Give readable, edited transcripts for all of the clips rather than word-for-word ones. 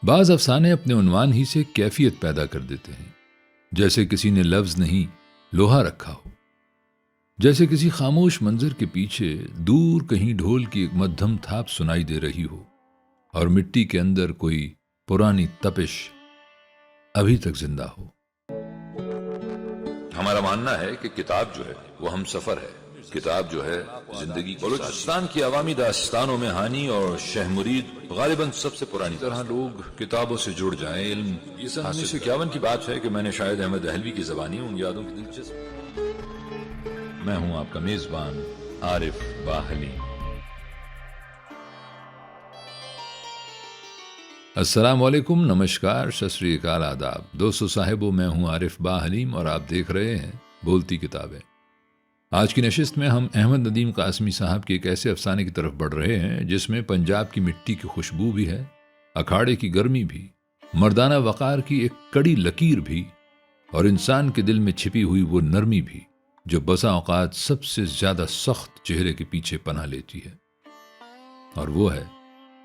बाज अफसाने अपने उन्वान ही से कैफियत पैदा कर देते हैं, जैसे किसी ने लफ्ज नहीं लोहा रखा हो। जैसे किसी खामोश मंजर के पीछे दूर कहीं ढोल की एक मध्यम थाप सुनाई दे रही हो और मिट्टी के अंदर कोई पुरानी तपिश अभी तक जिंदा हो। हमारा मानना है कि किताब जो है वो हम सफर है, किताब जो है जिंदगी। बलूचिस्तान की अवामी दास्तानों में हानी और शह मुरीद गालिबन सबसे पुरानी तरह लोग किताबों से जुड़ जाएं। इल्म ये सन 1951 की बात है कि मैंने शायद अहमद दहलवी की ज़बानी उन यादों की दिलचस्प। मैं हूं आपका मेजबान आरिफ बाहली। अस्सलाम वालेकुम, नमस्कार, सत श्री अकाल, आदाब। दोस्तों साहिबों, मैं हूं आरिफ बाहलीम और आप देख रहे हैं बोलती किताबें। आज की नशिस्त में हम अहमद नदीम कासमी साहब के एक ऐसे अफसाने की तरफ बढ़ रहे हैं जिसमें पंजाब की मिट्टी की खुशबू भी है, अखाड़े की गर्मी भी, मर्दाना वक़ार की एक कड़ी लकीर भी और इंसान के दिल में छिपी हुई वो नरमी भी जो बसा औकात सबसे ज्यादा सख्त चेहरे के पीछे पनाह लेती है। और वो है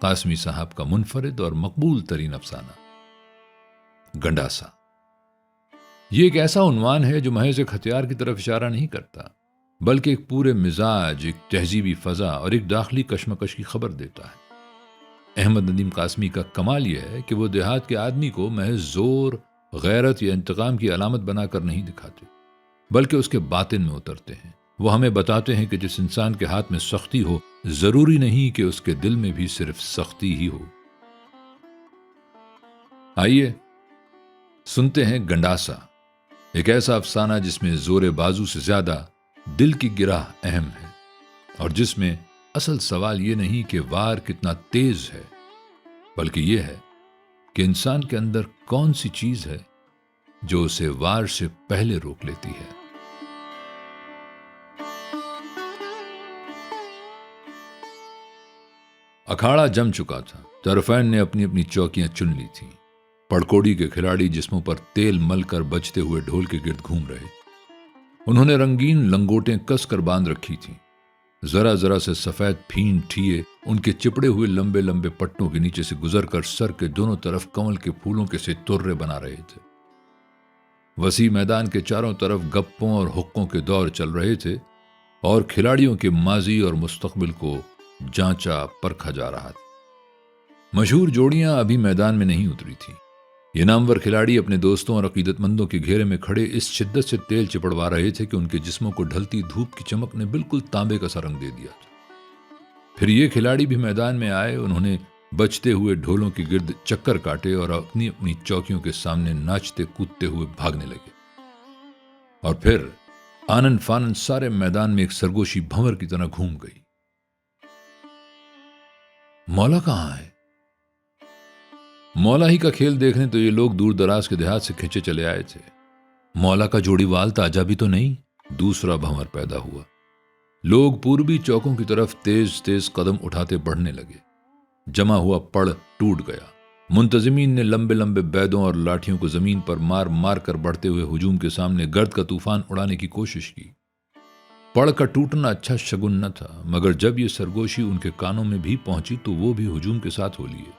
कासमी साहब का मुनफरिद और मकबूल तरीन अफसाना गंडासा। ये एक ऐसा उन्वान है जो महज एक हथियार की तरफ इशारा नहीं करता, बल्कि एक पूरे मिजाज, एक तहजीबी फजा और एक दाखिली कशमकश की खबर देता है। अहमद नदीम कासमी का कमाल यह है कि वो देहात के आदमी को महज जोर, गैरत या इंतकाम की अलामत बनाकर नहीं दिखाते, बल्कि उसके बातिन में उतरते हैं। वो हमें बताते हैं कि जिस इंसान के हाथ में सख्ती हो, जरूरी नहीं कि उसके दिल में भी सिर्फ सख्ती ही हो। आइए सुनते हैं गंडासा, एक ऐसा अफसाना जिसमें जोरे बाजू से ज्यादा दिल की गिराह अहम है और जिसमें असल सवाल यह नहीं कि वार कितना तेज है, बल्कि यह है कि इंसान के अंदर कौन सी चीज है जो उसे वार से पहले रोक लेती है। अखाड़ा जम चुका था। तरफैन ने अपनी अपनी चौकियां चुन ली थीं। पड़कोड़ी के खिलाड़ी जिस्मों पर तेल मलकर बजते हुए ढोल के गिर्द घूम रहे। उन्होंने रंगीन लंगोटें कसकर बांध रखी थीं। जरा जरा से सफेद फीन ठिये उनके चिपड़े हुए लंबे लंबे पट्टों के नीचे से गुजरकर सर के दोनों तरफ कमल के फूलों के से तुर्रे बना रहे थे। वसी मैदान के चारों तरफ गप्पों और हुक्कों के दौर चल रहे थे और खिलाड़ियों के माजी और मुस्तकबिल को जांचा परखा जा रहा था। मशहूर जोड़ियां अभी मैदान में नहीं उतरी थीं। ये नामवर खिलाड़ी अपने दोस्तों और अकीदतमंदों के घेरे में खड़े इस शिद्दत से तेल चिपड़वा रहे थे कि उनके जिस्मों को ढलती धूप की चमक ने बिल्कुल तांबे का सा रंग दे दिया था। फिर ये खिलाड़ी भी मैदान में आए। उन्होंने बजते हुए ढोलों के गिर्द चक्कर काटे और अपनी अपनी चौकियों के सामने नाचते कूदते हुए भागने लगे। और फिर आनंद फानंद सारे मैदान में एक सरगोशी भंवर की तरह घूम गई। मौला कहां है? मौला ही का खेल देखने तो ये लोग दूर दराज के देहात से खिंचे चले आए थे। मौला का जोड़ीवाल ताजा भी तो नहीं। दूसरा भंवर पैदा हुआ। लोग पूर्वी चौकों की तरफ तेज तेज कदम उठाते बढ़ने लगे। जमा हुआ पड़ टूट गया। मुंतजिमीन ने लंबे लंबे बैदों और लाठियों को जमीन पर मार मार कर बढ़ते हुए हुजूम के सामने गर्द का तूफान उड़ाने की कोशिश की। पड़ का टूटना अच्छा शगुन न था, मगर जब ये सरगोशी उनके कानों में भी पहुंची तो वो भी हुजूम के साथ हो लिए।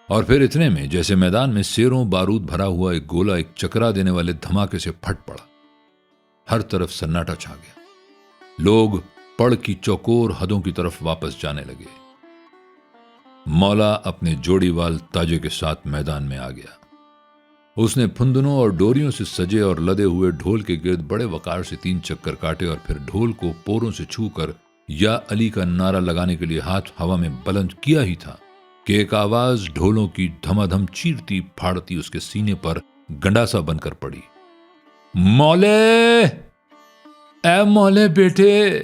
और फिर इतने में जैसे मैदान में सेरों बारूद भरा हुआ एक गोला एक चकरा देने वाले धमाके से फट पड़ा। हर तरफ सन्नाटा छा गया। लोग पड़ की चौकोर हदों की तरफ वापस जाने लगे। मौला अपने जोड़ीवाल ताजे के साथ मैदान में आ गया। उसने फुंदनों और डोरियों से सजे और लदे हुए ढोल के गिर्द बड़े वकार से 3 चक्कर काटे और फिर ढोल को पोरों से छूकर या अली का नारा लगाने के लिए हाथ हवा में बुलंद किया ही था कि एक आवाज ढोलों की धमाधम चीरती फाड़ती उसके सीने पर गंडासा बनकर पड़ी। मौले, ऐ मौले बेटे,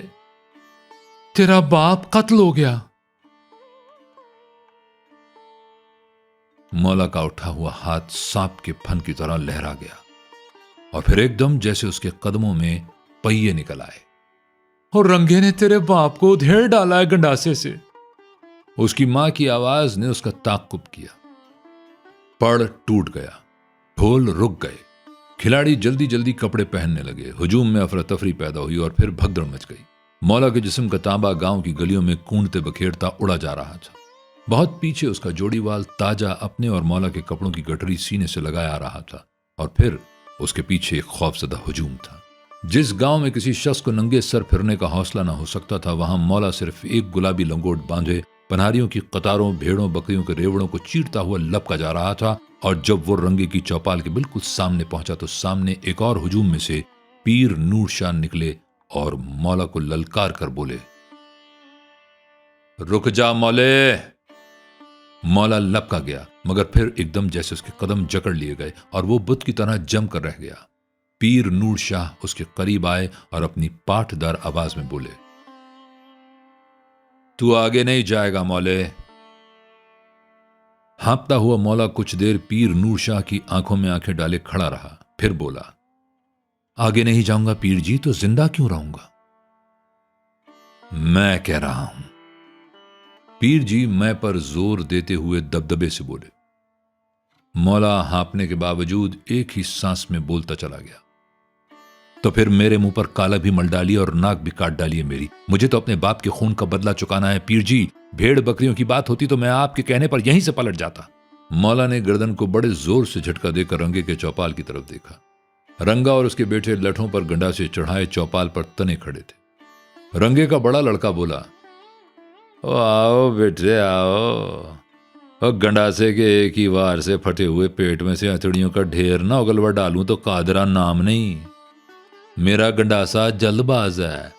तेरा बाप कत्ल हो गया। मौला का उठा हुआ हाथ सांप के फन की तरह लहरा गया और फिर एकदम जैसे उसके कदमों में पहिए निकल आए। और रंगे ने तेरे बाप को उधेड़ डाला है गंडासे से। उसकी मां की आवाज ने उसका ताक्कुब किया। पड़ टूट गया। ढोल रुक गए। खिलाड़ी जल्दी जल्दी कपड़े पहनने लगे। हुजूम में अफरा तफरी पैदा हुई और फिर भगदड़ मच गई। मौला के जिस्म का तांबा गांव की गलियों में कूंदते बखेरता उड़ा जा रहा था। बहुत पीछे उसका जोड़ीवाल ताजा अपने और मौला के कपड़ों की गठरी सीने से लगाया आ रहा था, और फिर उसके पीछे एक खौफजदा हुजूम था। जिस गांव में किसी शख्स को नंगे सर फिरने का हौसला ना हो सकता था, वहां मौला सिर्फ एक गुलाबी लंगोट बांधे पनहारियों की कतारों, भेड़ों बकरियों के रेवड़ों को चीरता हुआ लपका जा रहा था। और जब वो रंगे की चौपाल के बिल्कुल सामने पहुंचा तो सामने एक और हुजूम में से पीर नूर शाह निकले और मौला को ललकार कर बोले, रुक जा मौले। मौला लपका गया, मगर फिर एकदम जैसे उसके कदम जकड़ लिए गए और वो बुत की तरह जम कर रह गया। पीर नूर शाह उसके करीब आए और अपनी पाठदार आवाज में बोले, तू आगे नहीं जाएगा मौले। हाँपता हुआ मौला कुछ देर पीर नूर शाह की आंखों में आंखें डाले खड़ा रहा, फिर बोला, आगे नहीं जाऊंगा पीर जी, तो जिंदा क्यों रहूंगा? मैं कह रहा हूं। पीर जी मैं पर जोर देते हुए दबदबे से बोले। मौला हाँपने के बावजूद एक ही सांस में बोलता चला गया, तो फिर मेरे मुंह पर काला भी मल डालिए और नाक भी काट डालिए मेरी। मुझे तो अपने बाप के खून का बदला चुकाना है पीर जी। भेड़ बकरियों की बात होती तो मैं आपके कहने पर यहीं से पलट जाता। मौला ने गर्दन को बड़े जोर से झटका देकर रंगे के चौपाल की तरफ देखा। रंगा और उसके बेटे लठों पर गंडा से चढ़ाए चौपाल पर तने खड़े थे। रंगे का बड़ा लड़का बोला, ओ आओ बेटे आओ। और गंडासे के एक ही वार से फटे हुए पेट में से हथड़ियों का ढेर ना उगलवा डालूं तो कादरा नाम नहीं। मेरा गंडासा जल्दबाज है,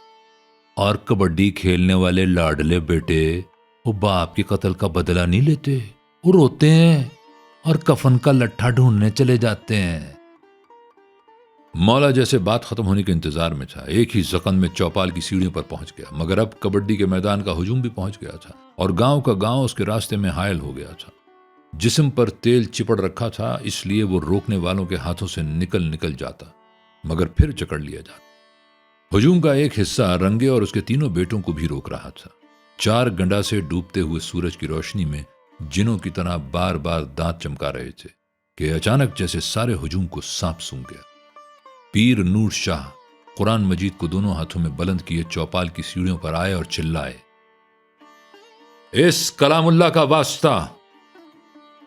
और कबड्डी खेलने वाले लाडले बेटे वो बाप के कत्ल का बदला नहीं लेते, वो रोते हैं और कफन का लट्ठा ढूंढने चले जाते हैं। मौला जैसे बात खत्म होने के इंतजार में था, एक ही जख्म में चौपाल की सीढ़ियों पर पहुंच गया। मगर अब कबड्डी के मैदान का हुजूम भी पहुंच गया था और गांव का गांव उसके रास्ते में हायल हो गया था। जिस्म पर तेल चिपड़ रखा था, इसलिए वो रोकने वालों के हाथों से निकल जाता, मगर फिर जकड़ लिया जाता। हुजूम का एक हिस्सा रंगे और उसके तीनों बेटों को भी रोक रहा था। 4 गंडा से डूबते हुए सूरज की रोशनी में जिनों की तरह बार बार दांत चमका रहे थे कि अचानक जैसे सारे हुजूम को सांप सूंघ गया। पीर नूर शाह कुरान मजीद को दोनों हाथों में बुलंद किए चौपाल की सीढ़ियों पर आए और चिल्लाए, इस कलामुल्लाह का वास्ता,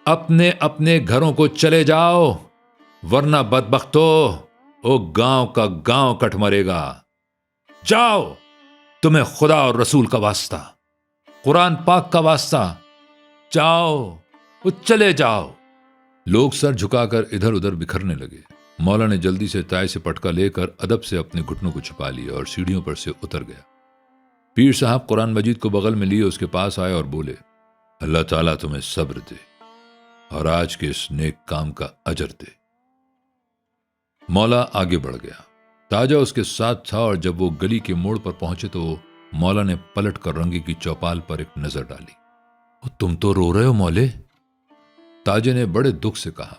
अपने अपने घरों को चले जाओ, वरना बदबख्तो ओ गांव का गांव कट मरेगा। जाओ, तुम्हें खुदा और रसूल का वास्ता, कुरान पाक का वास्ता, जाओ, वो चले जाओ। लोग सर झुकाकर इधर उधर बिखरने लगे। मौला ने जल्दी से ताय से पटका लेकर अदब से अपने घुटनों को छुपा लिया और सीढ़ियों पर से उतर गया। पीर साहब कुरान मजीद को बगल में लिए उसके पास आए और बोले, अल्लाह ताला तुम्हें सब्र दे और आज के इस नेक काम का अजर दे। मौला आगे बढ़ गया। ताजा उसके साथ था और जब वो गली के मोड़ पर पहुंचे तो मौला ने पलट कर रंगे की चौपाल पर एक नजर डाली। तुम तो रो रहे हो मौले, ताजे ने बड़े दुख से कहा,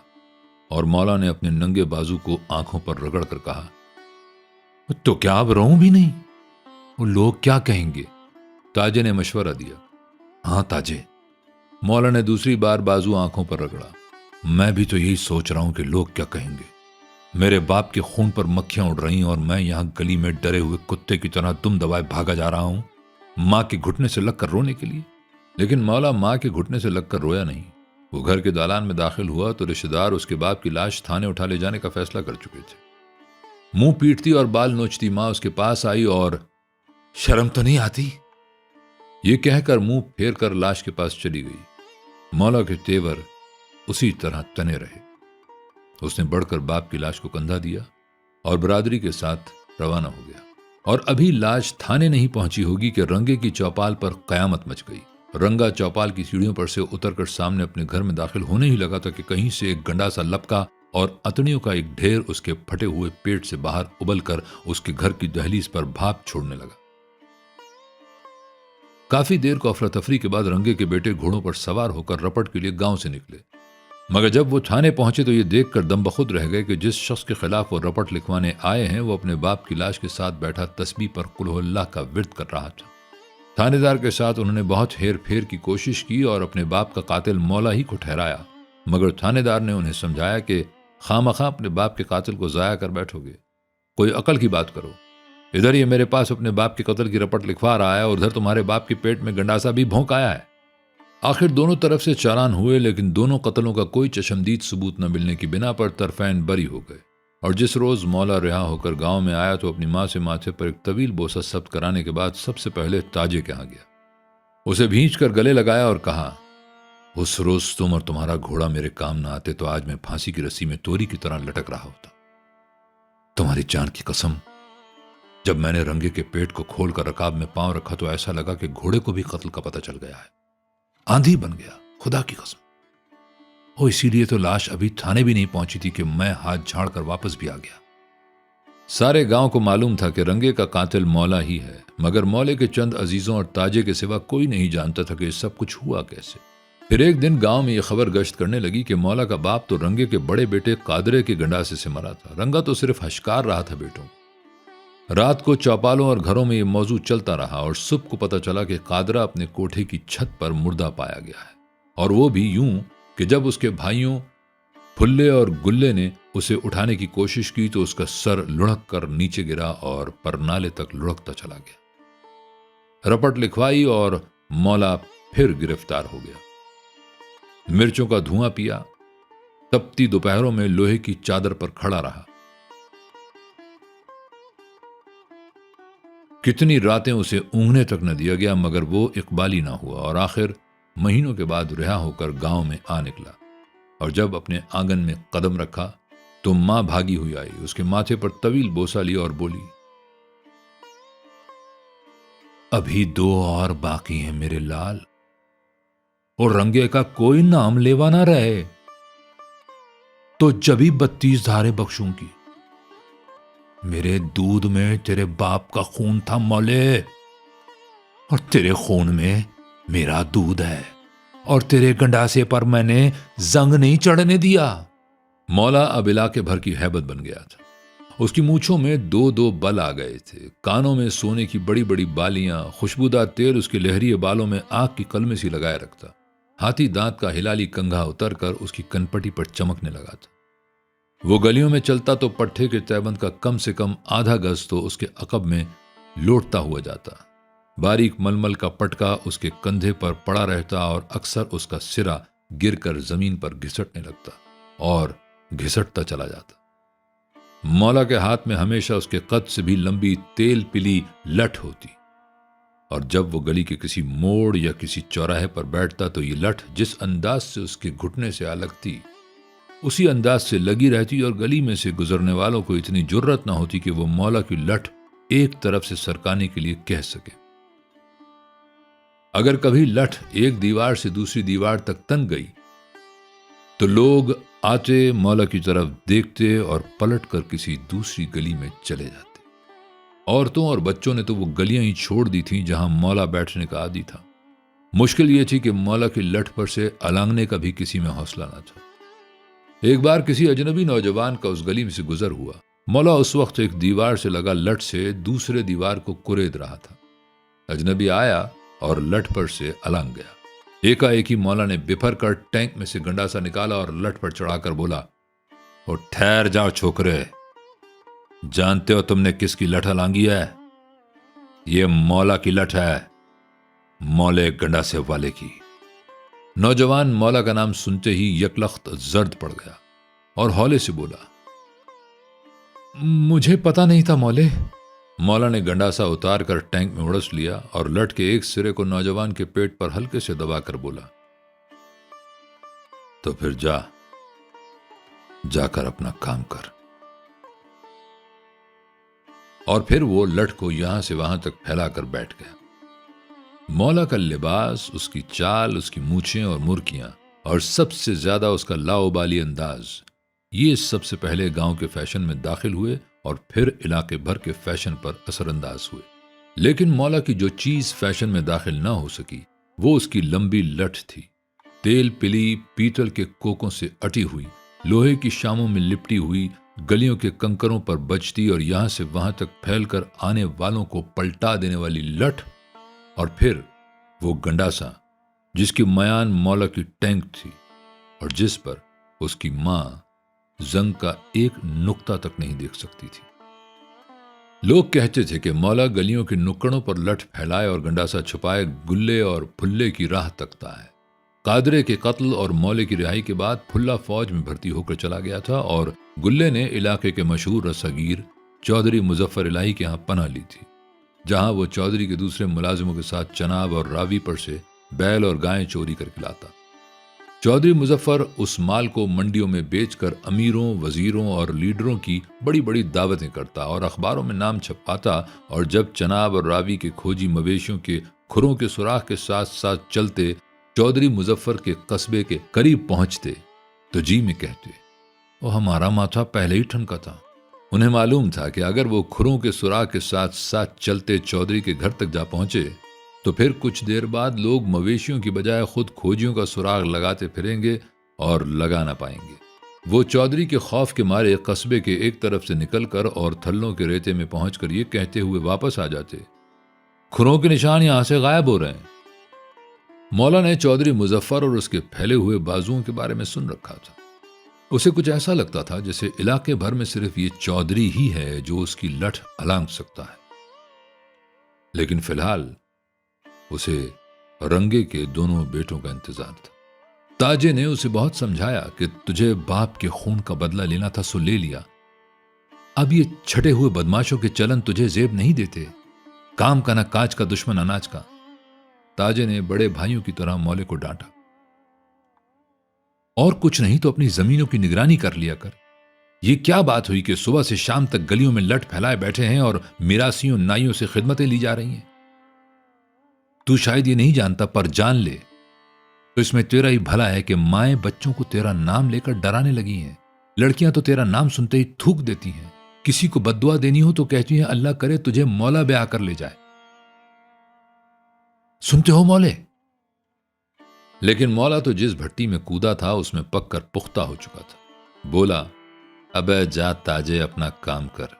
और मौला ने अपने नंगे बाजू को आंखों पर रगड़ कर कहा, तो क्या अब रोऊं भी नहीं? वो लोग क्या कहेंगे? ताजे ने मशवरा दिया। हां ताजे, मौला ने दूसरी बार बाजू आंखों पर रगड़ा, मैं भी तो यही सोच रहा हूं कि लोग क्या कहेंगे। मेरे बाप के खून पर मक्खियां उड़ रही और मैं यहां गली में डरे हुए कुत्ते की तरह दुम दबाए भागा जा रहा हूं, मां के घुटने से लगकर रोने के लिए। लेकिन मौला मां के घुटने से लगकर रोया नहीं। वो घर के दालान में दाखिल हुआ तो रिश्तेदार उसके बाप की लाश थाने उठा ले जाने का फैसला कर चुके थे। मुंह पीटती और बाल नोचती मां उसके पास आई और शर्म तो नहीं आती, ये कहकर मुंह फेर कर लाश के पास चली गई। मौला के तेवर उसी तरह तने रहे। उसने बढ़कर बाप की लाश को कंधा दिया और बरादरी के साथ रवाना हो गया। और अभी लाश थाने नहीं पहुंची होगी कि रंगे की चौपाल पर कयामत मच गई। रंगा चौपाल की सीढ़ियों पर से उतरकर सामने अपने घर में दाखिल होने ही लगा था कि कहीं से एक गंडा सा लपका और अतड़ियों का एक ढेर उसके फटे हुए पेट से बाहर उबलकर उसके घर की दहलीज पर भाप छोड़ने लगा। काफी देर को अफरा तफरी के बाद रंगे के बेटे घोड़ों पर सवार होकर रपट के लिए गांव से निकले। मगर जब वो थाने पहुंचे तो ये देखकर दम बखुद रह गए कि जिस शख्स के खिलाफ वो रपट लिखवाने आए हैं वो अपने बाप की लाश के साथ बैठा तस्बीह पर कुल हुल्लाह का विर्द कर रहा था। थानेदार के साथ उन्होंने बहुत हेर फेर की कोशिश की और अपने बाप का कातिल मौला ही को ठहराया, मगर थानेदार ने उन्हें समझाया कि खामखा अपने बाप के कातिल को जाया कर बैठोगे, कोई अकल की बात करो। इधर ये मेरे पास अपने बाप के कत्ल की रपट लिखवा रहा है और उधर तुम्हारे बाप के पेट में गंडासा भी भौंक आया है। आखिर दोनों तरफ से चालान हुए, लेकिन दोनों कत्लों का कोई चशमदीद सबूत न मिलने की बिना पर तरफैन बरी हो गए। और जिस रोज मौला रिहा होकर गांव में आया तो अपनी माँ से माथे पर एक तवील बोसा सब्त कराने के बाद सबसे पहले ताजे के यहाँ गया। उसे भींच कर गले लगाया और कहा, उस रोज तुम और तुम्हारा घोड़ा मेरे काम न आते तो आज मैं फांसी की रस्सी में तोरी की तरह लटक रहा होता। तुम्हारी जान की कसम, जब मैंने रंगे के पेट को खोलकर रकाब में पांव रखा तो ऐसा लगा कि घोड़े को भी कत्ल का पता चल गया है। आंधी बन गया, खुदा की कसम। इसीलिए तो लाश अभी थाने भी नहीं पहुंची थी कि मैं हाथ झाड़ कर वापस भी आ गया। सारे गांव को मालूम था कि रंगे का कातिल मौला ही है, मगर मौले के चंद अजीजों और ताजे के सिवा कोई नहीं जानता था कि सब कुछ हुआ कैसे। फिर एक दिन गांव में यह खबर गश्त करने लगी कि मौला का बाप तो रंगे के बड़े बेटे कादरे के गंडासे से मरा था। रंगा तो सिर्फ हशकार रहा था बेटों। रात को चौपालों और घरों में यह मौजू चलता रहा और सुबह को पता चला कि कादरा अपने कोठे की छत पर मुर्दा पाया गया है, और वो भी यूं कि जब उसके भाइयों फुल्ले और गुल्ले ने उसे उठाने की कोशिश की तो उसका सर लुढ़क कर नीचे गिरा और परनाले तक लुढ़कता चला गया। रपट लिखवाई और मौला फिर गिरफ्तार हो गया। मिर्चों का धुआं पिया, तपती दोपहरों में लोहे की चादर पर खड़ा रहा। कितनी रातें उसे ऊँघने तक न दिया गया, मगर वो इकबाली ना हुआ और आखिर महीनों के बाद रिहा होकर गांव में आ निकला। और जब अपने आंगन में कदम रखा तो मां भागी हुई आई, उसके माथे पर तवील बोसा लिया और बोली, अभी 2 और बाकी हैं मेरे लाल, और रंगे का कोई नाम लेवा ना रहे तो जभी 32 धारे बख्शूंगी। मेरे दूध में तेरे बाप का खून था मौले, और तेरे खून में मेरा दूध है, और तेरे गंडासे पर मैंने जंग नहीं चढ़ने दिया। मौला अब इलाके भर की हैबत बन गया था। उसकी मूछों में 2-2 बल आ गए थे, कानों में सोने की बड़ी बड़ी बालियां, खुशबूदार तेल उसके लहरिये बालों में आग की कलमे सी लगाए रखता। हाथी दांत का हिलाली कंघा उतरकर उसकी कनपटी पर चमकने लगा था। वो गलियों में चलता तो पट्टे के तैबंद का कम से कम आधा गज तो उसके अकब में लौटता हुआ जाता। बारीक मलमल का पटका उसके कंधे पर पड़ा रहता और अक्सर उसका सिरा गिरकर जमीन पर घिसटने लगता और घिसटता चला जाता। मौला के हाथ में हमेशा उसके कद से भी लंबी तेल पिली लठ होती, और जब वो गली के किसी मोड़ या किसी चौराहे पर बैठता तो ये लठ जिस अंदाज से उसके घुटने से आ लगती, उसी अंदाज से लगी रहती और गली में से गुजरने वालों को इतनी जुर्रत ना होती कि वो मौला की लठ एक तरफ से सरकाने के लिए कह सके। अगर कभी लठ एक दीवार से दूसरी दीवार तक तन गई तो लोग आते मौला की तरफ देखते और पलटकर किसी दूसरी गली में चले जाते। औरतों और बच्चों ने तो वो गलियां ही छोड़ दी थीं जहां मौला बैठने का आदी था। मुश्किल ये थी कि मौला की लठ पर से अलांगने का भी किसी में हौसला न था। एक बार किसी अजनबी नौजवान का उस गली में से गुजर हुआ। मौला उस वक्त एक दीवार से लगा लठ से दूसरे दीवार को कुरेद रहा था। अजनबी आया और लठ पर से अलांग गया। एकाएक ही मौला ने बिफर कर टैंक में से गंडासा निकाला और लठ पर चढ़ाकर बोला, ओ ठहर जाओ छोकरे, जानते हो तुमने किसकी लठ अलांगी है? ये मौला की लठ है, मौले गंडासे वाले की। नौजवान मौला का नाम सुनते ही यकलख्त जर्द पड़ गया और हौले से बोला, मुझे पता नहीं था मौले। मौला ने गंडासा उतार कर टैंक में उड़स लिया और लठ के एक सिरे को नौजवान के पेट पर हल्के से दबाकर बोला, तो फिर जाकर अपना काम कर। और फिर वो लठ को यहां से वहां तक फैलाकर बैठ गया। मौला का लिबास, उसकी चाल, उसकी मूछें और मुर्कियां और सबसे ज्यादा उसका लाओबाली अंदाज, ये सबसे पहले गांव के फैशन में दाखिल हुए और फिर इलाके भर के फैशन पर असरअंदाज हुए। लेकिन मौला की जो चीज फैशन में दाखिल ना हो सकी वो उसकी लंबी लठ थी। तेल पिली पीतल के कोकों से अटी हुई, लोहे की शामों में लिपटी हुई, गलियों के कंकरों पर बजती और यहां से वहां तक फैलकर आने वालों को पलटा देने वाली लठ, और फिर वो गंडासा जिसकी मयान मौला की टैंक थी और जिस पर उसकी मां जंग का एक नुक्ता तक नहीं देख सकती थी। लोग कहते थे कि मौला गलियों के नुक्कड़ों पर लठ फैलाए और गंडासा छुपाए गुल्ले और फुल्ले की राह तकता है। कादरे के कत्ल और मौले की रिहाई के बाद फुल्ला फौज में भर्ती होकर चला गया था और गुल्ले ने इलाके के मशहूर रसगीर चौधरी मुजफ्फर इलाही के यहाँ पनाह ली थी, जहां वो चौधरी के दूसरे मुलाजिमों के साथ चनाब और रावी पर से बैल और गायें चोरी करके लाता। चौधरी मुजफ्फर उस माल को मंडियों में बेचकर अमीरों, वजीरों और लीडरों की बड़ी बड़ी दावतें करता और अखबारों में नाम छपवाता, और जब चनाब और रावी के खोजी मवेशियों के खुरों के सुराख के साथ साथ चलते चौधरी मुजफ्फर के कस्बे के करीब पहुंचते तो जी में कहते, वो हमारा माथा पहले ही ठनका था। उन्हें मालूम था कि अगर वो खुरों के सुराख के साथ साथ चलते चौधरी के घर तक जा पहुंचे तो फिर कुछ देर बाद लोग मवेशियों की बजाय खुद खोजियों का सुराग लगाते फिरेंगे और लगा ना पाएंगे। वो चौधरी के खौफ के मारे कस्बे के एक तरफ से निकलकर और थल्लों के रेते में पहुंचकर ये कहते हुए वापस आ जाते, खुरों के निशान यहां से गायब हो रहे हैं। मौला ने चौधरी मुजफ्फर और उसके फैले हुए बाजुओं के बारे में सुन रखा था। उसे कुछ ऐसा लगता था जैसे इलाके भर में सिर्फ ये चौधरी ही है जो उसकी लठ अलांग सकता है। लेकिन फिलहाल उसे रंगे के दोनों बेटों का इंतजार था। ताजे ने उसे बहुत समझाया कि तुझे बाप के खून का बदला लेना था सो ले लिया, अब ये छटे हुए बदमाशों के चलन तुझे जेब नहीं देते, काम का ना काज का, दुश्मन अनाज का। ताजे ने बड़े भाइयों की तरह मौले को डांटा, और कुछ नहीं तो अपनी जमीनों की निगरानी कर लिया कर। ये क्या बात हुई कि सुबह से शाम तक गलियों में लठ फैलाए बैठे हैं और मिरासियों नाइयों से खिदमतें ली जा रही हैं। तू शायद ये नहीं जानता, पर जान ले तो इसमें तेरा ही भला है कि माएं बच्चों को तेरा नाम लेकर डराने लगी हैं। लड़कियां तो तेरा नाम सुनते ही थूक देती हैं। किसी को बद्दुआ देनी हो तो कहती हैं अल्लाह करे तुझे मौला ब्याह कर ले जाए। सुनते हो मौले? लेकिन मौला तो जिस भट्टी में कूदा था उसमें पककर पुख्ता हो चुका था। बोला, अबे जा ताजे, अपना काम कर।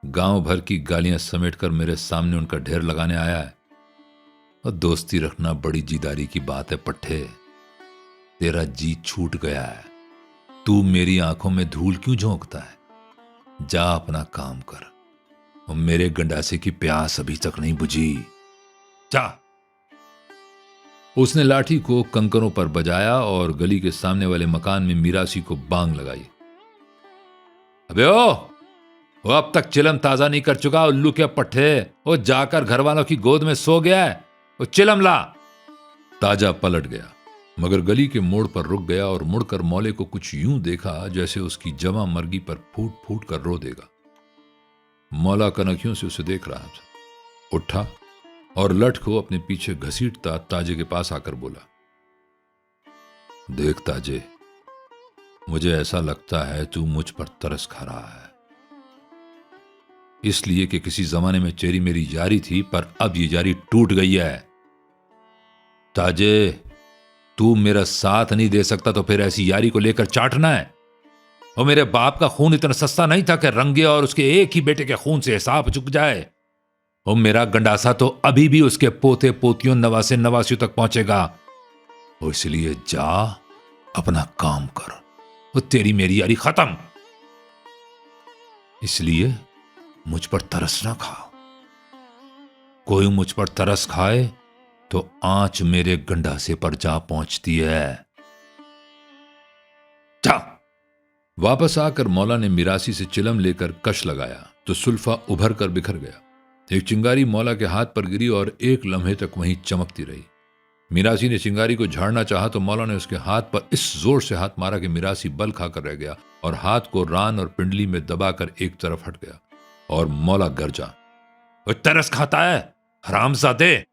गांव भर की गालियां समेटकर मेरे सामने उनका ढेर लगाने आया है। और दोस्ती रखना बड़ी जीदारी की बात है पट्टे। तेरा जी छूट गया है। तू मेरी आंखों में धूल क्यों झोंकता है? जा अपना काम कर। और मेरे गंडासे की प्यास अभी तक नहीं बुझी। जा। उसने लाठी को कंकरों पर बजाया और गली के सामने वाले मकान में मिरासी को बांग लगाई। अबे वो अब तक चिलम ताजा नहीं कर चुका उल्लू के पट्टे? वो जाकर घर वालों की गोद में सो गया है। वो चिलम ला। ताजा पलट गया, मगर गली के मोड़ पर रुक गया और मुड़कर मौले को कुछ यूं देखा जैसे उसकी जमा मर्गी पर फूट फूट कर रो देगा। मौला कनखियों से उसे देख रहा था। उठा और लठ को अपने पीछे घसीटता ताजे के पास आकर बोला, देख ताजे, मुझे ऐसा लगता है तू मुझ पर तरस खा रहा है, इसलिए कि किसी जमाने में तेरी मेरी यारी थी, पर अब ये यारी टूट गई है। ताजे, तू मेरा साथ नहीं दे सकता तो फिर ऐसी यारी को लेकर चाटना है। और मेरे बाप का खून इतना सस्ता नहीं था कि रंगे और उसके एक ही बेटे के खून से हिसाब चुक जाए। और मेरा गंडासा तो अभी भी उसके पोते पोतियों नवासे नवासियों तक पहुंचेगा। और इसलिए जा अपना काम कर, वो तेरी मेरी यारी खत्म। इसलिए मुझ पर तरस ना खा। कोई मुझ पर तरस खाए तो आंच मेरे गंडासे पर जा पहुंचती है। जा। वापस आकर मौला ने मिरासी से चिलम लेकर कश लगाया तो सुल्फा उभर कर बिखर गया। एक चिंगारी मौला के हाथ पर गिरी और एक लम्हे तक वहीं चमकती रही। मिरासी ने चिंगारी को झाड़ना चाहा तो मौला ने उसके हाथ पर इस जोर से हाथ मारा कि मिरासी बल खाकर रह गया और हाथ को रान और पिंडली में दबाकर एक तरफ हट गया। और मौला गरजा, वो तरस खाता है हरामजादे।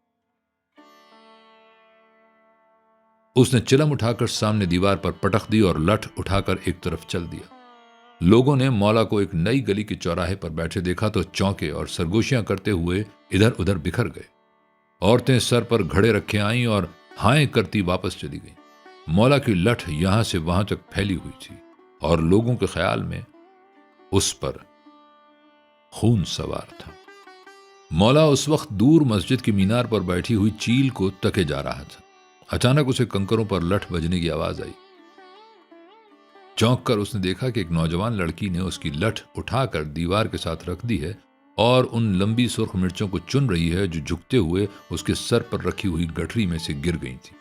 उसने चिलम उठाकर सामने दीवार पर पटक दी और लठ उठाकर एक तरफ चल दिया। लोगों ने मौला को एक नई गली के चौराहे पर बैठे देखा तो चौंके और सरगोशियां करते हुए इधर उधर बिखर गए। औरतें सर पर घड़े रखे आईं और हाय करती वापस चली गईं। मौला की लठ यहां से वहां तक फैली हुई थी और लोगों के ख्याल में उस पर खून सवार था। मौला उस वक्त दूर मस्जिद की मीनार पर बैठी हुई चील को तके जा रहा था। अचानक उसे कंकरों पर लठ बजने की आवाज आई। चौंक कर उसने देखा कि एक नौजवान लड़की ने उसकी लठ उठाकर दीवार के साथ रख दी है और उन लंबी सुर्ख मिर्चों को चुन रही है जो झुकते हुए उसके सर पर रखी हुई गठरी में से गिर गई थी।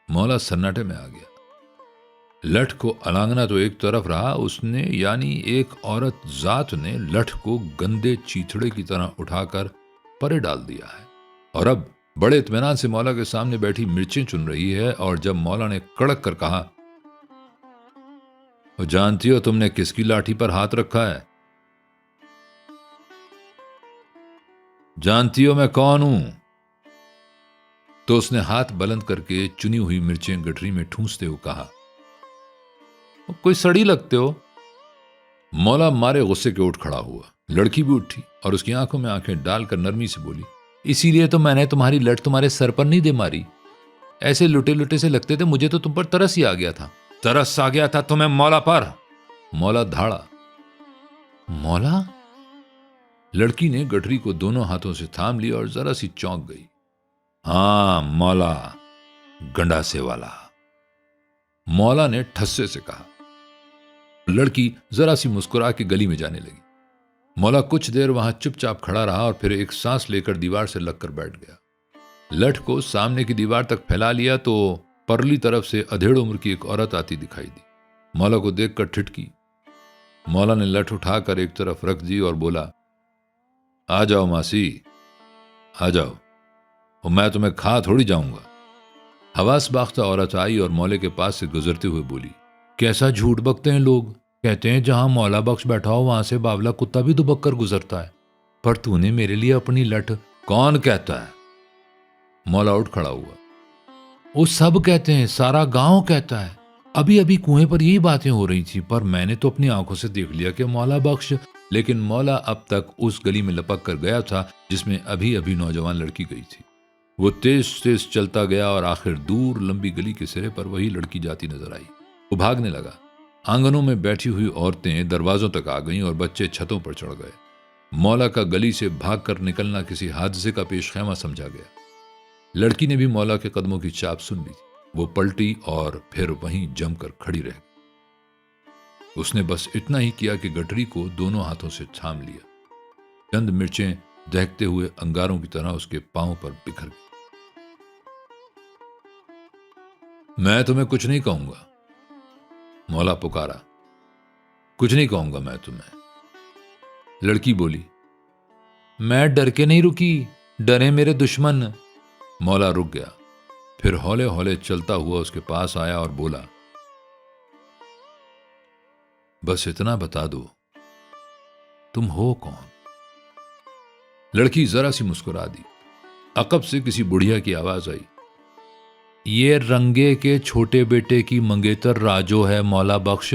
मौला सन्नाटे में आ गया। लठ को अलांगना तो एक तरफ रहा, उसने यानी एक औरत जात ने लठ को गंदे चीथड़े की तरह उठाकर परे डाल दिया है और अब बड़े इत्मीनान से मौला के सामने बैठी मिर्चें चुन रही है। और जब मौला ने कड़क कर कहा, जानती हो तुमने किसकी लाठी पर हाथ रखा है? जानती हो मैं कौन हूं? तो उसने हाथ बुलंद करके चुनी हुई मिर्चें गठरी में ठूंसते हुए कहा, कोई सड़ी लगते हो। मौला मारे गुस्से के उठ खड़ा हुआ। लड़की भी उठी और उसकी आंखों में आंखें डालकर नरमी से बोली, इसीलिए तो मैंने तुम्हारी लठ तुम्हारे सर पर नहीं दे मारी। ऐसे लुटे लुटे से लगते थे, मुझे तो तुम पर तरस ही आ गया था। तरस आ गया था तुम्हें मौला पर? मौला धाड़ा। मौला? लड़की ने गठरी को दोनों हाथों से थाम लिया और जरा सी चौंक गई। हां मौला, गंडासे वाला, मौला ने ठस्से से कहा। लड़की जरा सी मुस्कुरा के गली में जाने लगी। मौला कुछ देर वहां चुपचाप खड़ा रहा और फिर एक सांस लेकर दीवार से लगकर बैठ गया। लठ को सामने की दीवार तक फैला लिया तो परली तरफ से अधेड़ उम्र की एक औरत आती दिखाई दी। मौला को देखकर ठिठकी। मौला ने लठ उठाकर एक तरफ रख दी और बोला, आ जाओ मासी, आ जाओ, और मैं तुम्हें खा थोड़ी जाऊंगा। हवास बाख्ता औरत आई और मौले के पास से गुजरते हुए बोली, कैसा झूठ बकते हैं लोग। कहते हैं जहां मौला बख्श बैठा हो वहां से बावला कुत्ता भी दुबक कर गुजरता है, पर तूने मेरे लिए अपनी लठ। कौन कहता है? मौला उठ खड़ा हुआ। वो सब कहते हैं, सारा गांव कहता है। अभी अभी कुएं पर यही बातें हो रही थी, पर मैंने तो अपनी आंखों से देख लिया कि मौला बख्श। लेकिन मौला अब तक उस गली में लपक कर गया था जिसमें अभी अभी नौजवान लड़की गई थी। वो तेज तेज चलता गया और आखिर दूर लंबी गली के सिरे पर वही लड़की जाती नजर आई। वो भागने लगा। आंगनों में बैठी हुई औरतें दरवाजों तक आ गईं और बच्चे छतों पर चढ़ गए। मौला का गली से भागकर निकलना किसी हादसे का पेशखेमा समझा गया। लड़की ने भी मौला के कदमों की चाप सुन ली। वो पलटी और फिर वहीं जमकर खड़ी रह गई। उसने बस इतना ही किया कि गठरी को दोनों हाथों से थाम लिया। चंद मिर्चें दहकते हुए अंगारों की तरह उसके पांव पर बिखर गई। मैं तुम्हें कुछ नहीं कहूंगा, मौला पुकारा। कुछ नहीं कहूंगा मैं तुम्हें। लड़की बोली, मैं डर के नहीं रुकी, डरे मेरे दुश्मन। मौला रुक गया, फिर हौले हौले चलता हुआ उसके पास आया और बोला, बस इतना बता दो, तुम हो कौन? लड़की जरा सी मुस्कुरा दी। अकब से किसी बुढ़िया की आवाज आई, ये रंगे के छोटे बेटे की मंगेतर राजो है मौला बख्श।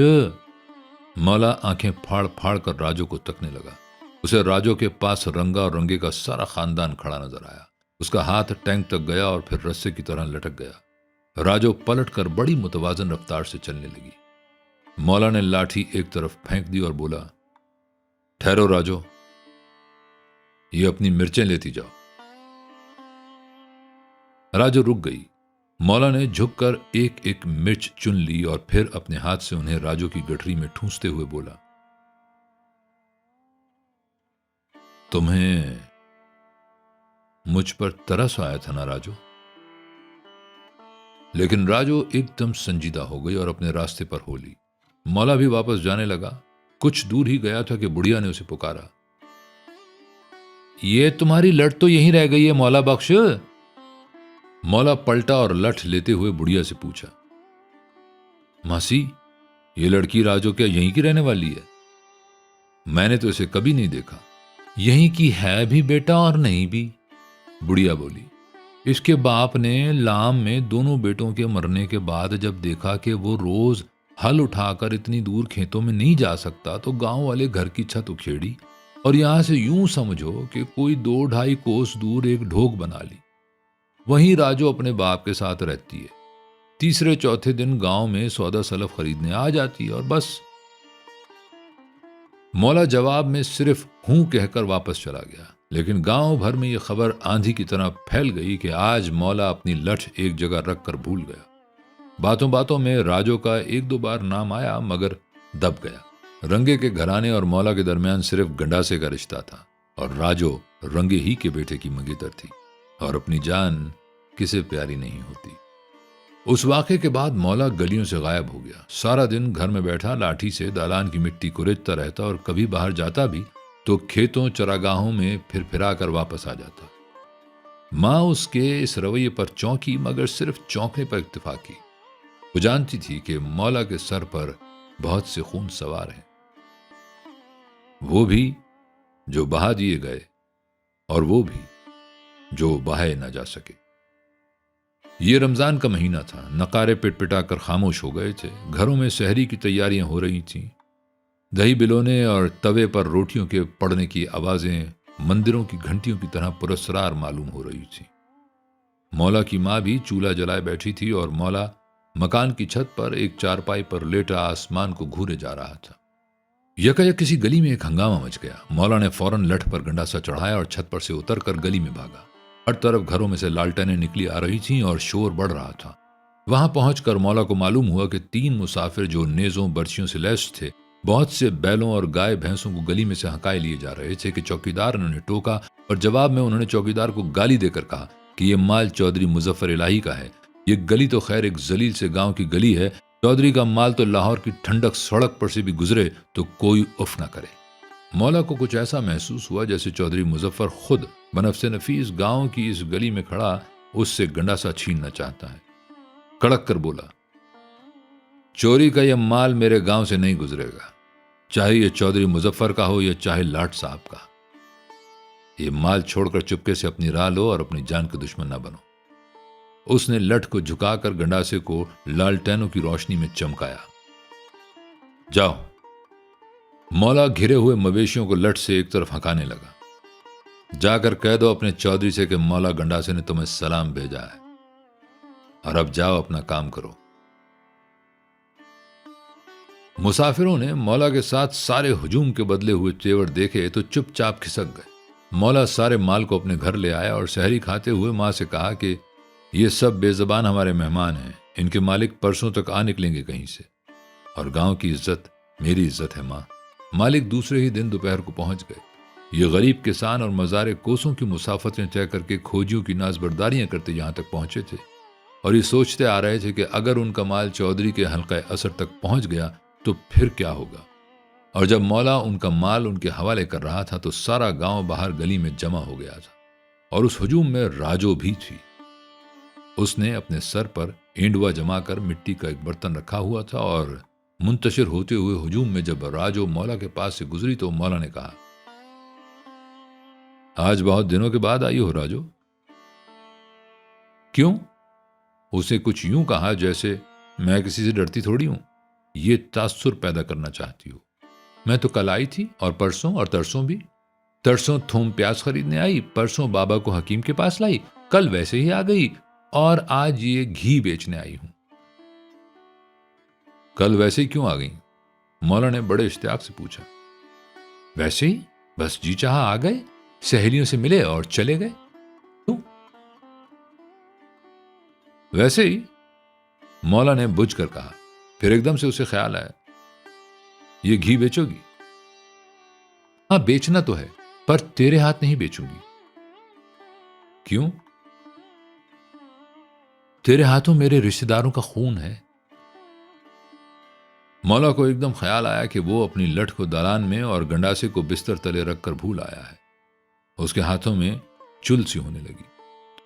मौला आंखें फाड़ फाड़ कर राजो को तकने लगा। उसे राजो के पास रंगा और रंगे का सारा खानदान खड़ा नजर आया। उसका हाथ टैंक तक गया और फिर रस्से की तरह लटक गया। राजो पलटकर बड़ी मुतवाजन रफ्तार से चलने लगी। मौला ने लाठी एक तरफ फेंक दी और बोला, ठहरो राजो, ये अपनी मिर्चें लेती जाओ। राजो रुक गई। मौला ने झुककर एक एक मिर्च चुन ली और फिर अपने हाथ से उन्हें राजो की गठरी में ठूंसते हुए बोला, तुम्हें मुझ पर तरस आया था ना राजो? लेकिन राजो एकदम संजीदा हो गई और अपने रास्ते पर हो ली। मौला भी वापस जाने लगा। कुछ दूर ही गया था कि बुढ़िया ने उसे पुकारा, ये तुम्हारी लठ तो यहीं रह गई है मौला बख्श। मौला पलटा और लठ लेते हुए बुढ़िया से पूछा, मासी, ये लड़की राजो क्या यहीं की रहने वाली है? मैंने तो इसे कभी नहीं देखा। यहीं की है भी बेटा और नहीं भी, बुढ़िया बोली। इसके बाप ने लाम में दोनों बेटों के मरने के बाद जब देखा कि वो रोज हल उठाकर इतनी दूर खेतों में नहीं जा सकता तो गांव वाले घर की छत उखेड़ी और यहां से यूं समझो कि कोई 2-2.5 कोस दूर एक ढोक बना ली। वहीं राजो अपने बाप के साथ रहती है। तीसरे चौथे दिन गांव में सौदा सलफ खरीदने आ जाती है और बस। मौला जवाब में सिर्फ हूं कहकर वापस चला गया। लेकिन गांव भर में यह खबर आंधी की तरह फैल गई कि आज मौला अपनी लठ एक जगह रखकर भूल गया। बातों बातों में राजो का 1-2 बार नाम आया मगर दब गया। रंगे के घराने और मौला के दरमियान सिर्फ गंडासे का रिश्ता था और राजो रंगे ही के बेटे की मंगेतर थी और अपनी जान किसे प्यारी नहीं होती। उस वाक़े के बाद मौला गलियों से गायब हो गया। सारा दिन घर में बैठा लाठी से दालान की मिट्टी कुरेदता रहता और कभी बाहर जाता भी तो खेतों चरागाहों में फिर फिरा कर वापस आ जाता। माँ उसके इस रवैये पर चौंकी, मगर सिर्फ चौंकने पर इत्तेफाक की। वो जानती थी कि मौला के सर पर बहुत से खून सवार हैं, वो भी जो बहा दिए गए और वो भी जो बहाए न जा सके। ये रमजान का महीना था। नकारे पिटपिटा कर खामोश हो गए थे। घरों में सहरी की तैयारियां हो रही थीं। दही बिलोने और तवे पर रोटियों के पड़ने की आवाजें मंदिरों की घंटियों की तरह पुरस्कार मालूम हो रही थी। मौला की माँ भी चूल्हा जलाए बैठी थी और मौला मकान की छत पर एक चारपाई पर लेटा आसमान को घूरे जा रहा था। यकायक किसी गली में एक हंगामा मच गया। मौला ने फौरन लठ पर गंडासा चढ़ाया और छत पर से उतरकर गली में भागा। हर तरफ घरों में से लालटेनें निकली आ रही थीं और शोर बढ़ रहा था। वहां पहुंचकर मौला को मालूम हुआ कि 3 मुसाफिर जो नेजों बर्छियों से लैस थे, बहुत से बैलों और गाय भैंसों को गली में से हकाए लिए जा रहे थे कि चौकीदार ने उन्हें टोका और जवाब में उन्होंने चौकीदार को गाली देकर कहा कि यह माल चौधरी मुजफ्फर इलाही का है। ये गली तो खैर एक जलील से गांव की गली है, चौधरी का माल तो लाहौर की ठंडक सड़क पर से भी गुजरे तो कोई उफ न करे। मौला को कुछ ऐसा महसूस हुआ जैसे चौधरी मुजफ्फर खुद बनफसे नफीस गांव की इस गली में खड़ा उससे गंडासा छीनना चाहता है। कड़क कर बोला, चोरी का यह माल मेरे गांव से नहीं गुजरेगा, चाहे यह चौधरी मुजफ्फर का हो या चाहे लाट साहब का। यह माल छोड़कर चुपके से अपनी राह लो और अपनी जान के दुश्मन ना बनो। उसने लठ को झुकाकर गंडासे को लालटेनों की रोशनी में चमकाया। जाओ। मौला घिरे हुए मवेशियों को लठ से एक तरफ हकाने लगा। जाकर कह दो अपने चौधरी से कि मौला गंडासे ने तुम्हें सलाम भेजा है और अब जाओ अपना काम करो। मुसाफिरों ने मौला के साथ सारे हुजूम के बदले हुए तेवर देखे तो चुपचाप खिसक गए। मौला सारे माल को अपने घर ले आया और सहरी खाते हुए मां से कहा कि ये सब बेजबान हमारे मेहमान हैं, इनके मालिक परसों तक आ निकलेंगे कहीं से, और गांव की इज्जत मेरी इज्जत है मां। मालिक दूसरे ही दिन दोपहर को पहुंच गए। ये गरीब किसान और मज़ारे कोसों की मुसाफतें तय करके खोजियों की नाजबरदारियां करते यहां तक पहुंचे थे और ये सोचते आ रहे थे कि अगर उनका माल चौधरी के हल्का असर तक पहुंच गया तो फिर क्या होगा। और जब मौला उनका माल उनके हवाले कर रहा था तो सारा गांव बाहर गली में जमा हो गया था और उस हुजूम में राजो भी थी। उसने अपने सर पर एंडुआ जमाकर मिट्टी का एक बर्तन रखा हुआ था और मुंतशिर होते हुए हुजूम में जब राजो मौला के पास से गुजरी तो मौला ने कहा, आज बहुत दिनों के बाद आई हो राजो। क्यों? उसे कुछ यूं कहा जैसे मैं किसी से डरती थोड़ी हूं, ये तासुर पैदा करना चाहती हो। मैं तो कल आई थी और परसों और तरसों भी। तरसों थूम प्याज खरीदने आई, परसों बाबा को हकीम के पास लाई, कल वैसे ही आ गई और आज ये घी बेचने आई हूं। कल वैसे ही क्यों आ गई? मौला ने बड़े इश्तियाक से पूछा। वैसे ही, बस जी चाहा आ गए, सहेलियों से मिले और चले गए। क्यों? वैसे ही, मौला ने बुझ कर कहा। फिर एकदम से उसे ख्याल आया, ये घी बेचोगी? हाँ, बेचना तो है, पर तेरे हाथ नहीं बेचूंगी। क्यों? तेरे हाथों मेरे रिश्तेदारों का खून है। मौला को एकदम ख्याल आया कि वो अपनी लठ को दालान में और गंडासे को बिस्तर तले रखकर भूल आया है। उसके हाथों में चुल सी होने लगी।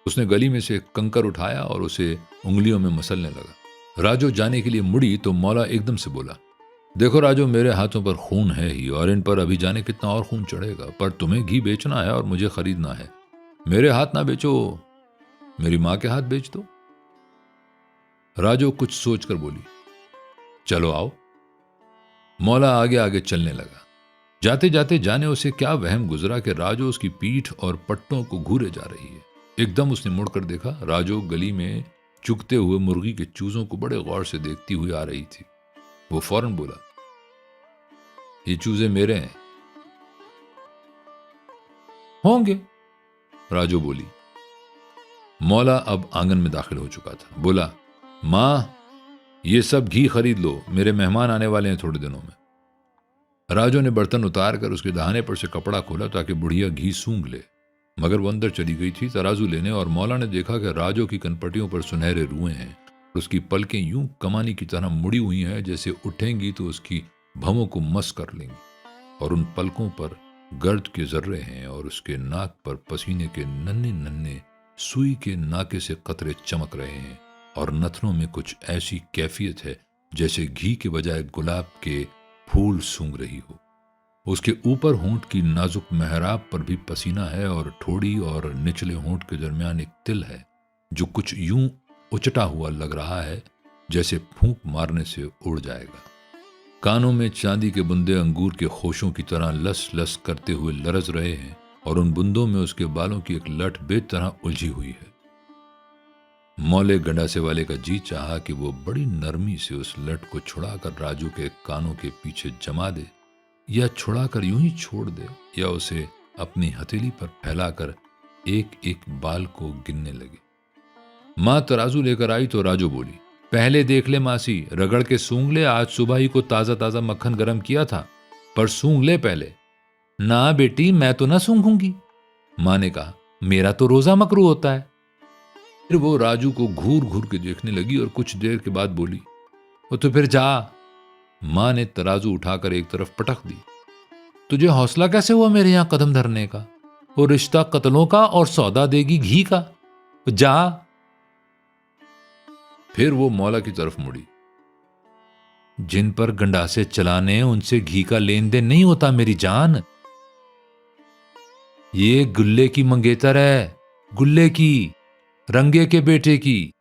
उसने गली में से कंकर उठाया और उसे उंगलियों में मसलने लगा। राजो जाने के लिए मुड़ी तो मौला एकदम से बोला, देखो राजो, मेरे हाथों पर खून है ही और इन पर अभी जाने कितना और खून चढ़ेगा, पर तुम्हें घी बेचना है और मुझे खरीदना है। मेरे हाथ ना बेचो, मेरी मां के हाथ बेच दो। राजो कुछ सोचकर बोली, चलो आओ। मौला आगे आगे चलने लगा। जाते जाते जाने उसे क्या वहम गुजरा कि राजो उसकी पीठ और पट्टों को घूरे जा रही है। एकदम उसने मुड़कर देखा, राजो गली में चुगते हुए मुर्गी के चूजों को बड़े गौर से देखती हुई आ रही थी। वो फौरन बोला, ये चूजे मेरे हैं। होंगे, राजो बोली। मौला अब आंगन में दाखिल हो चुका था। बोला, मां, ये सब घी खरीद लो, मेरे मेहमान आने वाले हैं थोड़े दिनों में। राजो ने बर्तन उतार कर उसके दहाने पर से कपड़ा खोला ताकि बुढ़िया घी सूंघ ले, मगर वो अंदर चली गई थी तराजू लेने और मौला ने देखा कि राजो की कनपटियों पर सुनहरे रुएं हैं। उसकी पलकें यूं कमानी की तरह मुड़ी हुई हैं, जैसे उठेंगी तो उसकी भवों को मस कर लेंगी, और उन पलकों पर गर्द के जर्रे हैं, और उसके नाक पर पसीने के नन्हे नन्हे सुई के नाके से कतरे चमक रहे हैं, और नथनों में कुछ ऐसी कैफियत है जैसे घी के बजाय गुलाब के फूल सूंघ रही हो। उसके ऊपर होंठ की नाजुक मेहराब पर भी पसीना है, और ठोड़ी और निचले होंठ के दरमियान एक तिल है जो कुछ यूं उचटा हुआ लग रहा है जैसे फूंक मारने से उड़ जाएगा। कानों में चांदी के बुंदे अंगूर के खोशों की तरह लस लस करते हुए लरज रहे हैं, और उन बुंदों में उसके बालों की एक लट बेतरह उलझी हुई है। मौले गंडासे वाले का जी चाहा कि वो बड़ी नरमी से उस लट को छुड़ाकर राजू के कानों के पीछे जमा दे, या छुड़ाकर यूं ही छोड़ दे, या उसे अपनी हथेली पर फैलाकर एक एक बाल को गिनने लगे। मां तराजू लेकर आई तो राजू बोली, पहले देख ले मासी, रगड़ के सूंघ ले, आज सुबह ही को ताजा ताजा मक्खन गरम किया था, पर सूंघ ले पहले। ना बेटी, मैं तो ना सूंघूंगी, मां ने कहा, मेरा तो रोजा मकरू होता है। फिर वो राजू को घूर घूर के देखने लगी और कुछ देर के बाद बोली, वो तो फिर जा। मां ने तराजू उठाकर एक तरफ पटक दी। तुझे हौसला कैसे हुआ मेरे यहां कदम धरने का? वो रिश्ता कत्लों का और सौदा देगी घी का, जा। फिर वो मौला की तरफ मुड़ी। जिन पर गंडासे चलाने उनसे घी का लेन देन नहीं होता मेरी जान, ये गुल्ले की मंगेतर है, गुल्ले की, रंगे के बेटे की।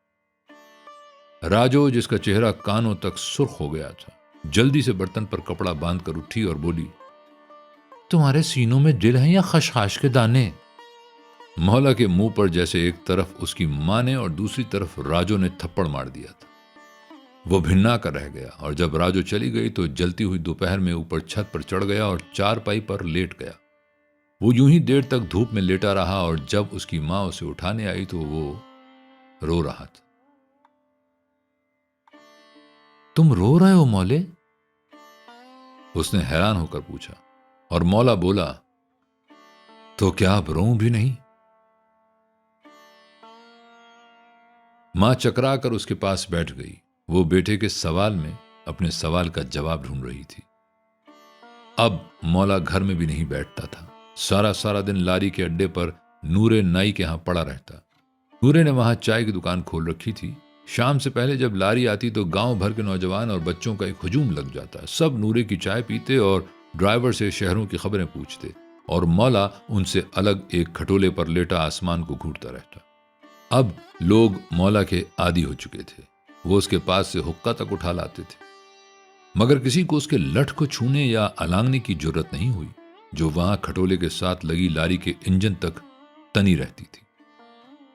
राजो, जिसका चेहरा कानों तक सुर्ख हो गया था, जल्दी से बर्तन पर कपड़ा बांधकर उठी और बोली, तुम्हारे सीनों में दिल है या खशखाश के दाने? मौला के मुंह पर जैसे एक तरफ उसकी मां ने और दूसरी तरफ राजो ने थप्पड़ मार दिया था। वो भिन्ना कर रह गया, और जब राजो चली गई तो जलती हुई दोपहर में ऊपर छत पर चढ़ गया और चारपाई पर लेट गया। वो यूं ही देर तक धूप में लेटा रहा, और जब उसकी मां उसे उठाने आई तो वो रो रहा था। तुम रो रहे हो मौले? उसने हैरान होकर पूछा, और मौला बोला, तो क्या अब रोऊं भी नहीं? मां चकरा कर उसके पास बैठ गई। वो बेटे के सवाल में अपने सवाल का जवाब ढूंढ रही थी। अब मौला घर में भी नहीं बैठता था, सारा सारा दिन लारी के अड्डे पर नूरे नाई के यहां पड़ा रहता। नूरे ने वहां चाय की दुकान खोल रखी थी। शाम से पहले जब लारी आती तो गांव भर के नौजवान और बच्चों का एक हुजूम लग जाता। सब नूरे की चाय पीते और ड्राइवर से शहरों की खबरें पूछते, और मौला उनसे अलग एक खटोले पर लेटा आसमान को घूरता रहता। अब लोग मौला के आदी हो चुके थे। वो उसके पास से हुक्का तक उठा लाते थे, मगर किसी को उसके लठ को छूने या अलांगने की जरूरत नहीं हुई, जो वहां खटोले के साथ लगी लारी के इंजन तक तनी रहती थी।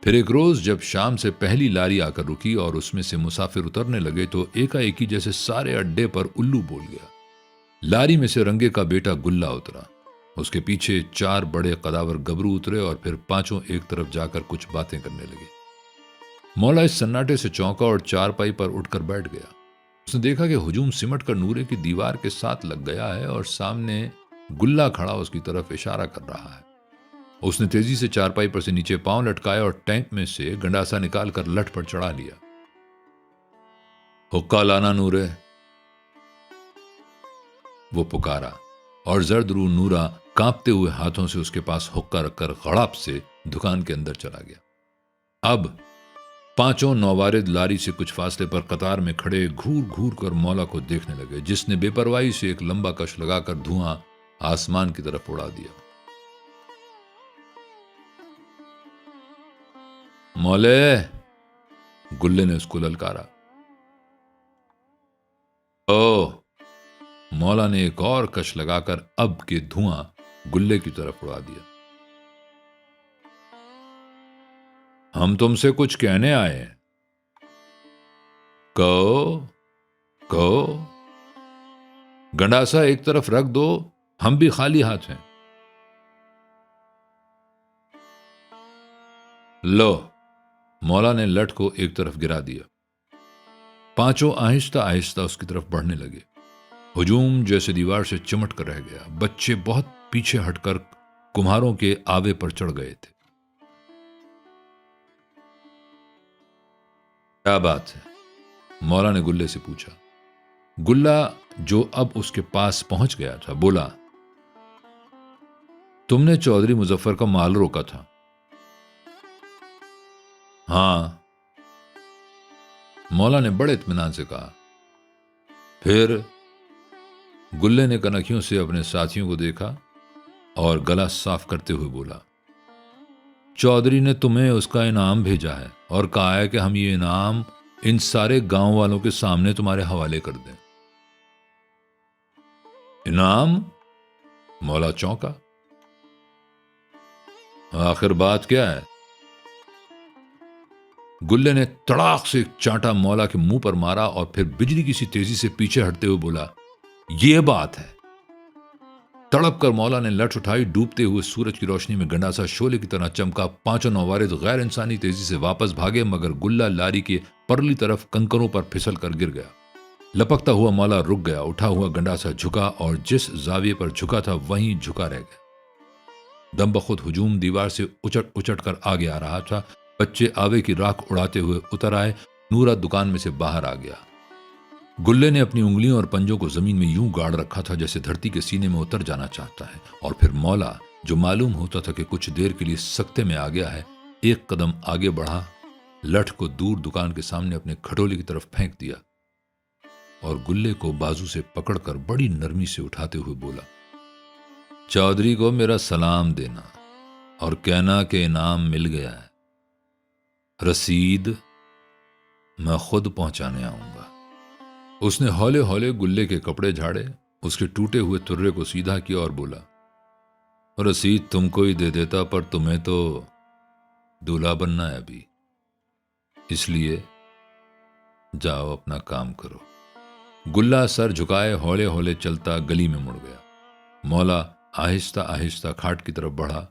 फिर एक रोज जब शाम से पहली लारी आकर रुकी और उसमें से मुसाफिर उतरने लगे तो एकाएकी जैसे सारे अड्डे पर उल्लू बोल गया। लारी में से रंगे का बेटा गुल्ला उतरा, उसके पीछे 4 बड़े कदावर गबरू उतरे, और फिर पांचों एक तरफ जाकर कुछ बातें करने लगे। मौला इस सन्नाटे से चौंका और चारपाई पर उठकर बैठ गया। उसने देखा कि हुजूम सिमट कर नूरे की दीवार के साथ लग गया है, और सामने गुल्ला खड़ा उसकी तरफ इशारा कर रहा है। उसने तेजी से चारपाई पर से नीचे पांव लटकाया और टैंक में से गंडासा निकालकर लठ पर चढ़ा लिया। हुक्का लाना नूरे, वो पुकारा, और जर्द रू नूरा कांपते हुए हाथों से उसके पास हुक्का रखकर गड़ाप से दुकान के अंदर चला गया। अब पांचों नौवारिद लारी से कुछ फासले पर कतार में खड़े घूर घूर कर मौला को देखने लगे, जिसने बेपरवाही से एक लंबा कश लगाकर धुआं आसमान की तरफ उड़ा दिया। मौले, गुल्ले ने उसको ललकारा। ओ, मौला ने एक और कश लगाकर अब के धुआं गुल्ले की तरफ उड़ा दिया। हम तुमसे कुछ कहने आए हैं। कहो कहो। गंडासा एक तरफ रख दो, हम भी खाली हाथ हैं। लो, मौला ने लठ को एक तरफ गिरा दिया। पांचों आहिस्ता आहिस्ता उसकी तरफ बढ़ने लगे। हुजूम जैसे दीवार से चिमट कर रह गया। बच्चे बहुत पीछे हटकर कुम्हारों के आवे पर चढ़ गए थे। क्या बात है, मौला ने गुल्ले से पूछा। गुल्ला, जो अब उसके पास पहुंच गया था, बोला, तुमने चौधरी मुजफ्फर का माल रोका था? हां, मौला ने बड़े इत्मीनान से कहा। फिर? गुल्ले ने कनखियों से अपने साथियों को देखा और गला साफ करते हुए बोला, चौधरी ने तुम्हें उसका इनाम भेजा है और कहा है कि हम ये इनाम इन सारे गांव वालों के सामने तुम्हारे हवाले कर दें। इनाम? मौला चौंका। आखिर बात क्या है? गुल्ले ने तड़ाक से एक चांटा मौला के मुंह पर मारा और फिर बिजली की सी तेजी से पीछे हटते हुए बोला, यह बात है। तड़प कर मौला ने लठ उठाई। डूबते हुए सूरज की रोशनी में गंडासा शोले की तरह चमका। पांचों नौवारिद गैर इंसानी तेजी से वापस भागे, मगर गुल्ला लारी के परली तरफ कंकरों पर फिसल कर गिर गया। लपकता हुआ मौला रुक गया। उठा हुआ गंडासा झुका और जिस जाविये पर झुका था वहीं झुका रह गया। दम बखुद हुजूम दीवार से उचट उचट कर आगे आ रहा था। बच्चे आवे की राख उड़ाते हुए उतर आए। नूरा दुकान में से बाहर आ गया। गुल्ले ने अपनी उंगलियों और पंजों को जमीन में यूं गाड़ रखा था जैसे धरती के सीने में उतर जाना चाहता है। और फिर मौला, जो मालूम होता था कि कुछ देर के लिए सख्ते में आ गया है, एक कदम आगे बढ़ा, लठ को दूर दुकान के सामने अपने खटोले की तरफ फेंक दिया और गुल्ले को बाजू से पकड़कर बड़ी नरमी से उठाते हुए बोला, चौधरी को मेरा सलाम देना और कहना कि इनाम मिल गया है। रसीद मैं खुद पहुंचाने आऊंगा। उसने हौले हौले गुल्ले के कपड़े झाड़े, उसके टूटे हुए तुर्रे को सीधा किया और बोला, रसीद तुमको ही दे देता, पर तुम्हें तो दूल्हा बनना है अभी, इसलिए जाओ अपना काम करो। गुल्ला सर झुकाए हौले हौले चलता गली में मुड़ गया। मौला आहिस्ता आहिस्ता खाट की तरफ बढ़ा।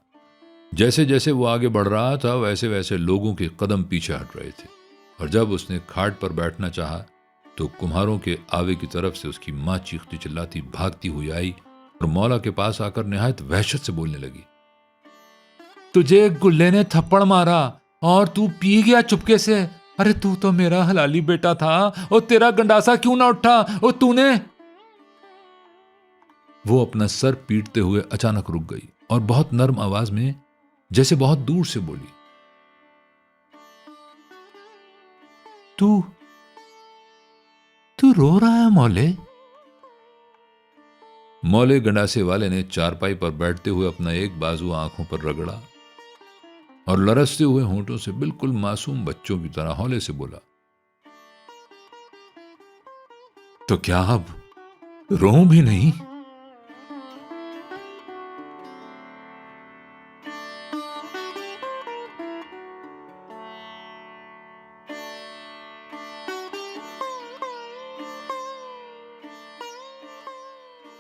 जैसे जैसे वो आगे बढ़ रहा था वैसे वैसे लोगों के कदम पीछे हट रहे थे, और जब उसने खाट पर बैठना चाहा तो कुम्हारों के आवे की तरफ से उसकी मां चीखती चिल्लाती भागती हुई आई और मौला के पास आकर निहायत वहशत से बोलने लगी, तुझे गुल्ले ने थप्पड़ मारा और तू पी गया चुपके से। अरे तू तो मेरा हलाली बेटा था, और तेरा गंडासा क्यों ना उठा? और तूने। वो अपना सर पीटते हुए अचानक रुक गई और बहुत नर्म आवाज में, जैसे बहुत दूर से बोली, तू रो रहा है मौले? मौले गंडासे वाले ने चारपाई पर बैठते हुए अपना एक बाजू आंखों पर रगड़ा और लरसते हुए होंठों से बिल्कुल मासूम बच्चों की तरह हौले से बोला, तो क्या अब रो भी नहीं?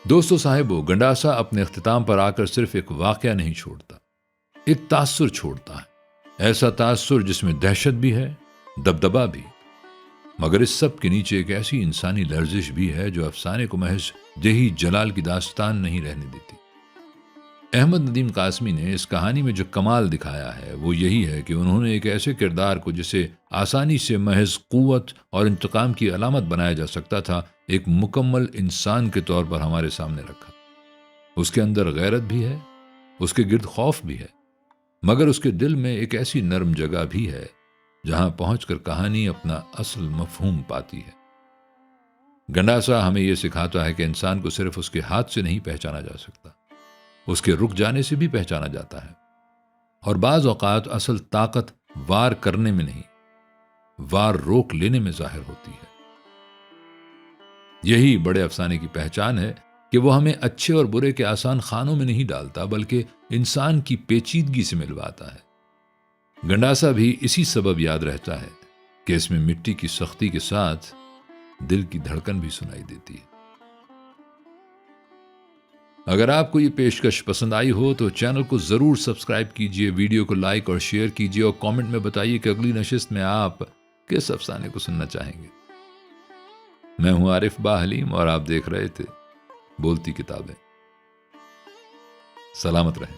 दोस्तों साहिबो, गंडासा अपने अख्तिताम पर आकर सिर्फ एक वाकया नहीं छोड़ता, एक तासुर छोड़ता है। ऐसा तासुर जिसमें दहशत भी है, दबदबा भी, मगर इस सब के नीचे एक ऐसी इंसानी लर्जिश भी है जो अफसाने को महज जही जलाल की दास्तान नहीं रहने देती। अहमद नदीम कासमी ने इस कहानी में जो कमाल दिखाया है वो यही है कि उन्होंने एक ऐसे किरदार को जिसे आसानी से महज कुव्वत और इंतकाम की अलामत बनाया जा सकता था, एक मुकम्मल इंसान के तौर पर हमारे सामने रखा। उसके अंदर गैरत भी है, उसके गिर्द खौफ भी है, मगर उसके दिल में एक ऐसी नर्म जगह भी है जहां पहुंचकर कहानी अपना असल मफहूम पाती है। गंडासा हमें यह सिखाता है कि इंसान को सिर्फ उसके हाथ से नहीं पहचाना जा सकता, उसके रुक जाने से भी पहचाना जाता है। और बाज औकात असल ताकत वार करने में नहीं, वार रोक लेने में जाहिर होती है। यही बड़े अफसाने की पहचान है कि वो हमें अच्छे और बुरे के आसान खानों में नहीं डालता, बल्कि इंसान की पेचीदगी से मिलवाता है। गंडासा भी इसी सबब याद रहता है कि इसमें मिट्टी की सख्ती के साथ दिल की धड़कन भी सुनाई देती है। अगर आपको ये पेशकश पसंद आई हो तो चैनल को जरूर सब्सक्राइब कीजिए, वीडियो को लाइक और शेयर कीजिए और कमेंट में बताइए कि अगली नशिस्त में आप किस अफसाने को सुनना चाहेंगे। मैं हूं आरिफ बा हलीम और आप देख रहे थे बोलती किताबें। सलामत रहें।